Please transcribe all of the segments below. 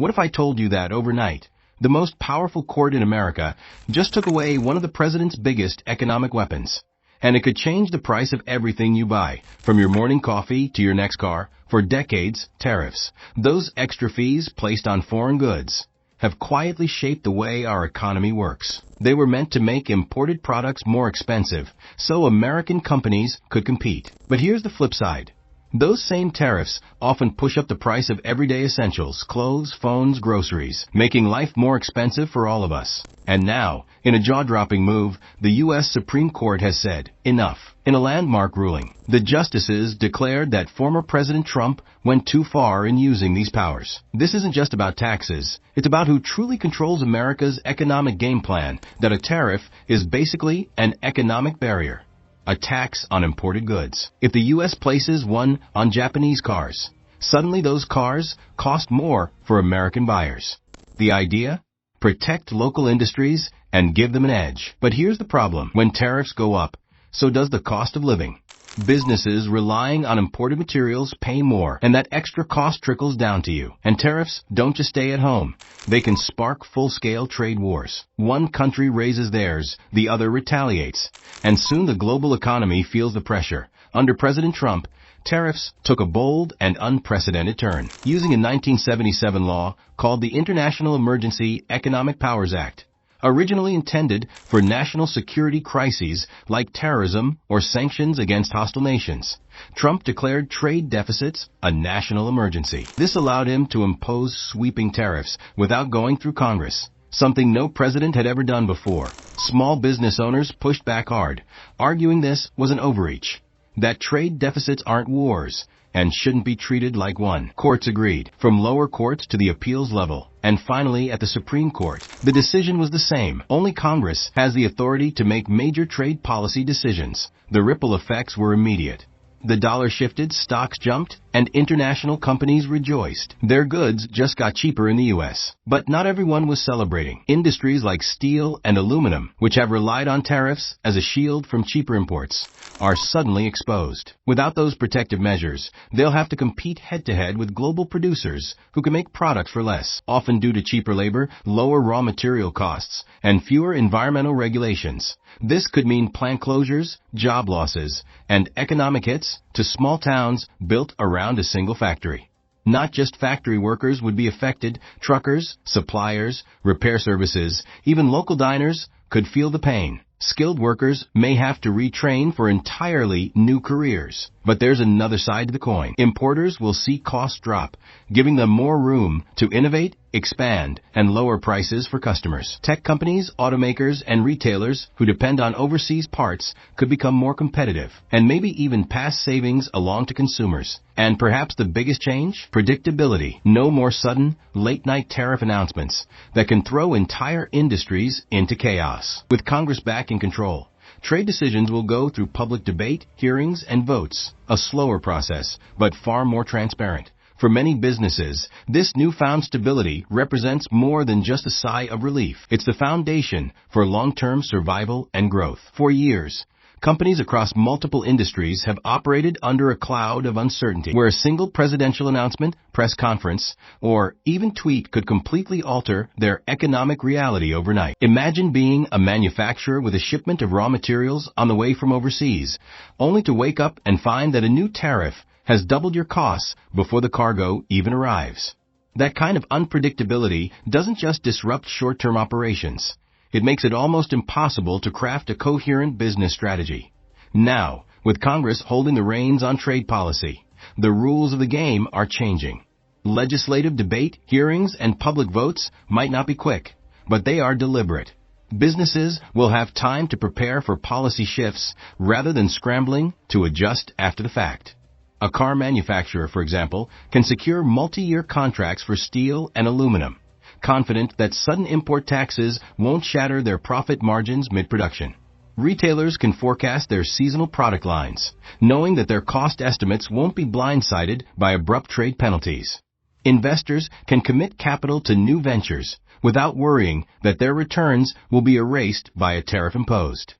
What if I told you that overnight, the most powerful court in America just took away one of the president's biggest economic weapons? And it could change the price of everything you buy, from your morning coffee to your next car. For decades, tariffs, those extra fees placed on foreign goods, have quietly shaped the way our economy works. They were meant to make imported products more expensive, so American companies could compete. But here's the flip side. Those same tariffs often push up the price of everyday essentials, clothes, phones, groceries, making life more expensive for all of us. And now, in a jaw-dropping move, the U.S. Supreme Court has said, enough. In a landmark ruling, the justices declared that former President Trump went too far in using these powers. This isn't just about taxes. It's about who truly controls America's economic game plan, that a tariff is basically an economic barrier. A tax on imported goods. If the U.S. places one on Japanese cars, suddenly those cars cost more for American buyers. The idea? Protect local industries and give them an edge. But here's the problem. When tariffs go up, so does the cost of living. Businesses relying on imported materials pay more, and that extra cost trickles down to you. And tariffs don't just stay at home. They can spark full-scale trade wars. One country raises theirs, the other retaliates, and soon the global economy feels the pressure. Under President Trump, tariffs took a bold and unprecedented turn, using a 1977 law called the International Emergency Economic Powers Act. Originally intended for national security crises like terrorism or sanctions against hostile nations, Trump declared trade deficits a national emergency. This allowed him to impose sweeping tariffs without going through Congress, something no president had ever done before. Small business owners pushed back hard, arguing this was an overreach, that trade deficits aren't wars and shouldn't be treated like one. Courts agreed, from lower courts to the appeals level, and finally at the Supreme Court. The decision was the same. Only Congress has the authority to make major trade policy decisions. The ripple effects were immediate. The dollar shifted, stocks jumped, and international companies rejoiced. Their goods just got cheaper in the U.S. But not everyone was celebrating. Industries like steel and aluminum, which have relied on tariffs as a shield from cheaper imports, are suddenly exposed. Without those protective measures, they'll have to compete head-to-head with global producers who can make products for less, often due to cheaper labor, lower raw material costs, and fewer environmental regulations. This could mean plant closures, job losses, and economic hits to small towns built around a single factory. Not just factory workers would be affected, truckers, suppliers, repair services, even local diners could feel the pain. Skilled workers may have to retrain for entirely new careers. But there's another side to the coin. Importers will see costs drop, giving them more room to innovate, expand, and lower prices for customers. Tech companies, automakers, and retailers who depend on overseas parts could become more competitive, and maybe even pass savings along to consumers. And perhaps the biggest change? Predictability. No more sudden, late-night tariff announcements that can throw entire industries into chaos. With Congress back in control, trade decisions will go through public debate, hearings, and votes. A slower process, but far more transparent. For many businesses, this newfound stability represents more than just a sigh of relief. It's the foundation for long-term survival and growth. For years, companies across multiple industries have operated under a cloud of uncertainty, where a single presidential announcement, press conference, or even tweet could completely alter their economic reality overnight. Imagine being a manufacturer with a shipment of raw materials on the way from overseas, only to wake up and find that a new tariff has doubled your costs before the cargo even arrives. That kind of unpredictability doesn't just disrupt short-term operations. It makes it almost impossible to craft a coherent business strategy. Now, with Congress holding the reins on trade policy, the rules of the game are changing. Legislative debate, hearings, and public votes might not be quick, but they are deliberate. Businesses will have time to prepare for policy shifts rather than scrambling to adjust after the fact. A car manufacturer, for example, can secure multi-year contracts for steel and aluminum, confident that sudden import taxes won't shatter their profit margins mid-production. Retailers can forecast their seasonal product lines, knowing that their cost estimates won't be blindsided by abrupt trade penalties. Investors can commit capital to new ventures without worrying that their returns will be erased by a tariff imposed.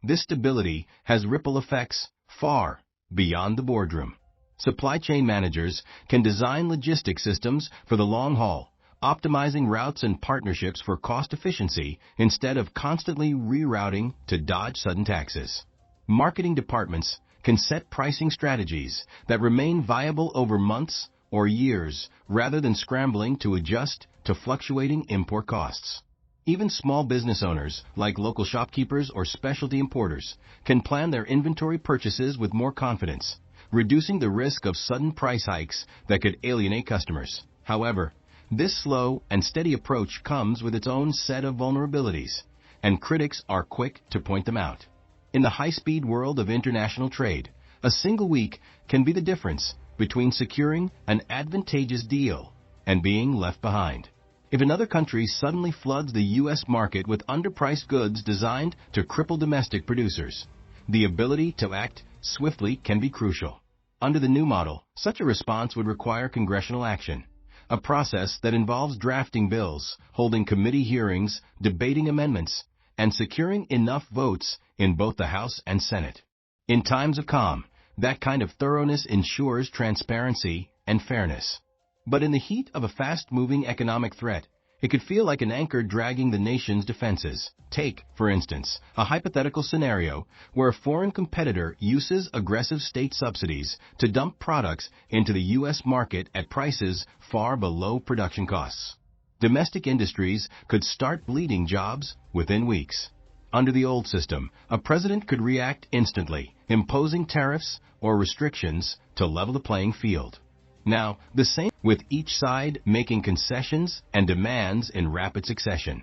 This stability has ripple effects far beyond the boardroom. Supply chain managers can design logistics systems for the long haul, optimizing routes and partnerships for cost efficiency instead of constantly rerouting to dodge sudden taxes. Marketing departments can set pricing strategies that remain viable over months or years rather than scrambling to adjust to fluctuating import costs. Even small business owners, like local shopkeepers or specialty importers, can plan their inventory purchases with more confidence, reducing the risk of sudden price hikes that could alienate customers. However, this slow and steady approach comes with its own set of vulnerabilities, and critics are quick to point them out. In the high-speed world of international trade, a single week can be the difference between securing an advantageous deal and being left behind. If another country suddenly floods the U.S. market with underpriced goods designed to cripple domestic producers, the ability to act swiftly can be crucial. Under the new model, such a response would require congressional action, a process that involves drafting bills, holding committee hearings, debating amendments, and securing enough votes in both the House and Senate. In times of calm, that kind of thoroughness ensures transparency and fairness. But in the heat of a fast-moving economic threat, it could feel like an anchor dragging the nation's defenses. Take, for instance, a hypothetical scenario where a foreign competitor uses aggressive state subsidies to dump products into the U.S. market at prices far below production costs. Domestic industries could start bleeding jobs within weeks. Under the old system, a president could react instantly, imposing tariffs or restrictions to level the playing field. Now, the same with each side making concessions and demands in rapid succession.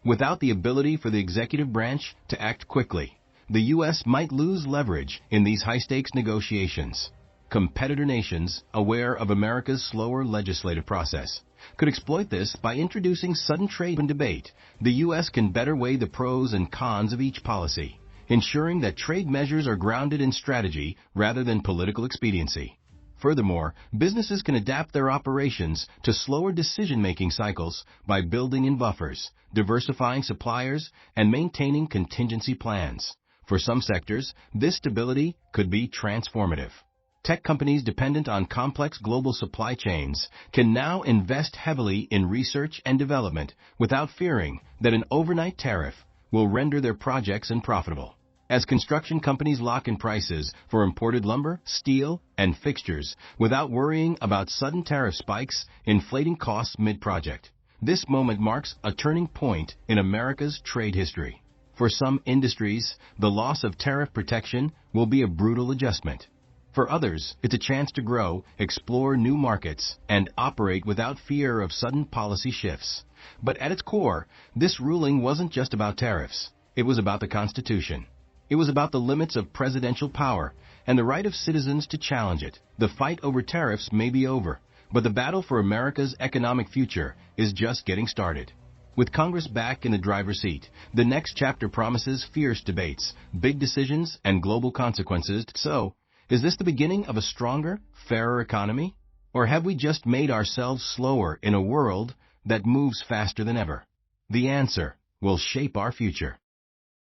Without the ability for the executive branch to act quickly, the U.S. might lose leverage in these high-stakes negotiations. Competitor nations, aware of America's slower legislative process, could exploit this by introducing sudden trade and debate. The U.S. can better weigh the pros and cons of each policy, ensuring that trade measures are grounded in strategy rather than political expediency. Furthermore, businesses can adapt their operations to slower decision-making cycles by building in buffers, diversifying suppliers, and maintaining contingency plans. For some sectors, this stability could be transformative. Tech companies dependent on complex global supply chains can now invest heavily in research and development without fearing that an overnight tariff will render their projects unprofitable. As construction companies lock in prices for imported lumber, steel, and fixtures without worrying about sudden tariff spikes inflating costs mid-project. This moment marks a turning point in America's trade history. For some industries, the loss of tariff protection will be a brutal adjustment. For others, it's a chance to grow, explore new markets, and operate without fear of sudden policy shifts. But at its core, this ruling wasn't just about tariffs. It was about the Constitution. It was about the limits of presidential power and the right of citizens to challenge it. The fight over tariffs may be over, but the battle for America's economic future is just getting started. With Congress back in the driver's seat, the next chapter promises fierce debates, big decisions, and global consequences. So, is this the beginning of a stronger, fairer economy? Or have we just made ourselves slower in a world that moves faster than ever? The answer will shape our future.